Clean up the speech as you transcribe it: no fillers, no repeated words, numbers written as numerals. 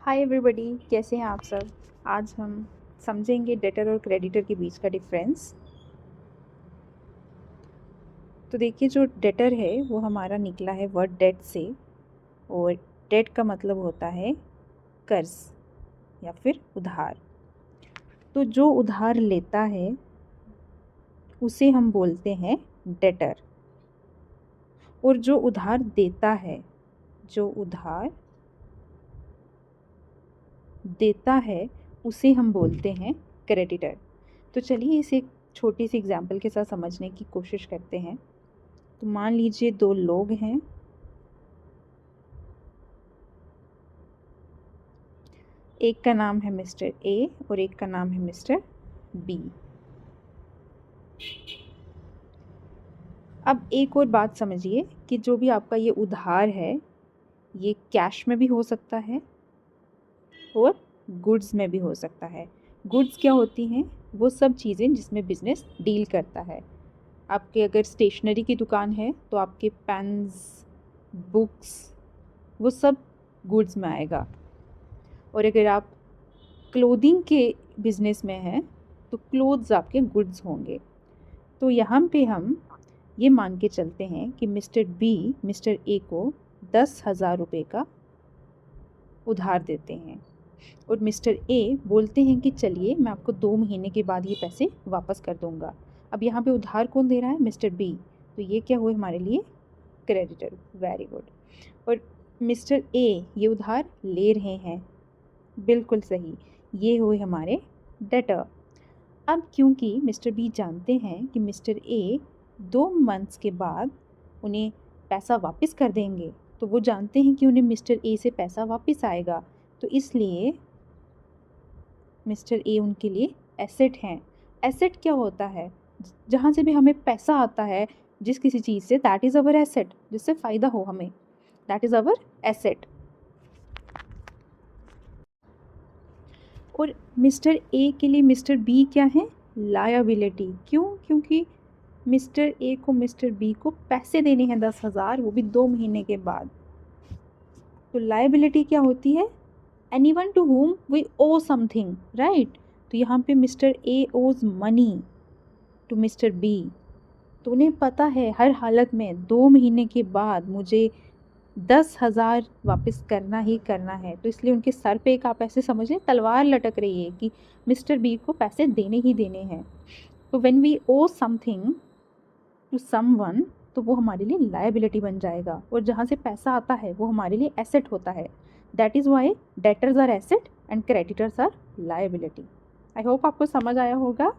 Hi everybody, कैसे हैं आप सब। आज हम समझेंगे डेटर और क्रेडिटर के बीच का डिफरेंस। तो देखिए, जो डेटर है वो हमारा निकला है वर्ड डेट से, और डेट का मतलब होता है कर्ज या फिर उधार। तो जो उधार लेता है उसे हम बोलते हैं डेटर, और जो उधार देता है, जो उधार देता है उसे हम बोलते हैं क्रेडिटर। तो चलिए इसे एक छोटी सी एग्जांपल के साथ समझने की कोशिश करते हैं। तो मान लीजिए दो लोग हैं, एक का नाम है मिस्टर ए और एक का नाम है मिस्टर बी। अब एक और बात समझिए कि जो भी आपका ये उधार है ये कैश में भी हो सकता है और गुड्स में भी हो सकता है। गुड्स क्या होती हैं? वो सब चीज़ें जिसमें बिजनेस डील करता है। आपके अगर स्टेशनरी की दुकान है तो आपके पेन्स, बुक्स, वो सब गुड्स में आएगा। और अगर आप क्लोथिंग के बिजनेस में हैं तो क्लोथ्स आपके गुड्स होंगे। तो यहाँ पे हम ये मान के चलते हैं कि मिस्टर बी मिस्टर ए को 10,000 रुपये का उधार देते हैं, और मिस्टर ए बोलते हैं कि चलिए मैं आपको 2 महीने के बाद ये पैसे वापस कर दूंगा। अब यहाँ पे उधार कौन दे रहा है? Mister B. तो ये क्या हुए हमारे लिए? क्रेडिटर। Very good. और मिस्टर ए ये उधार ले रहे हैं, बिल्कुल सही, ये हुए हमारे डेटर। अब क्योंकि मिस्टर बी जानते हैं कि मिस्टर ए 2 मंथ्स के बाद उन्हें पैसा वापस कर देंगे, तो वो जानते हैं कि उन्हें मिस्टर ए से पैसा वापस आएगा, तो इसलिए मिस्टर ए उनके लिए एसेट हैं। एसेट क्या होता है? जहाँ से भी हमें पैसा आता है, जिस किसी चीज़ से, दैट इज़ अवर एसेट, जिससे फ़ायदा हो हमें, दैट इज़ अवर एसेट। और मिस्टर ए के लिए मिस्टर बी क्या है? लायबिलिटी। क्यों? क्योंकि मिस्टर ए को मिस्टर बी को पैसे देने हैं 10,000, वो भी 2 महीने के बाद। तो लायबिलिटी क्या होती है? Anyone to whom we owe something, right? तो यहाँ पे मिस्टर ए ओज मनी टू मिस्टर बी। तो उन्हें पता है हर हालत में 2 महीने के बाद मुझे 10,000 वापस करना ही करना है। तो इसलिए उनके सर पे एक, आप ऐसे समझ लें, तलवार लटक रही है कि मिस्टर बी को पैसे देने ही देने हैं। तो when we owe something to someone, तो वो हमारे लिए लायबिलिटी बन जाएगा, और जहाँ से पैसा आता है वो हमारे लिए एसेट होता है। That is why debtors are asset and creditors are liability. I hope आपको समझ आया होगा।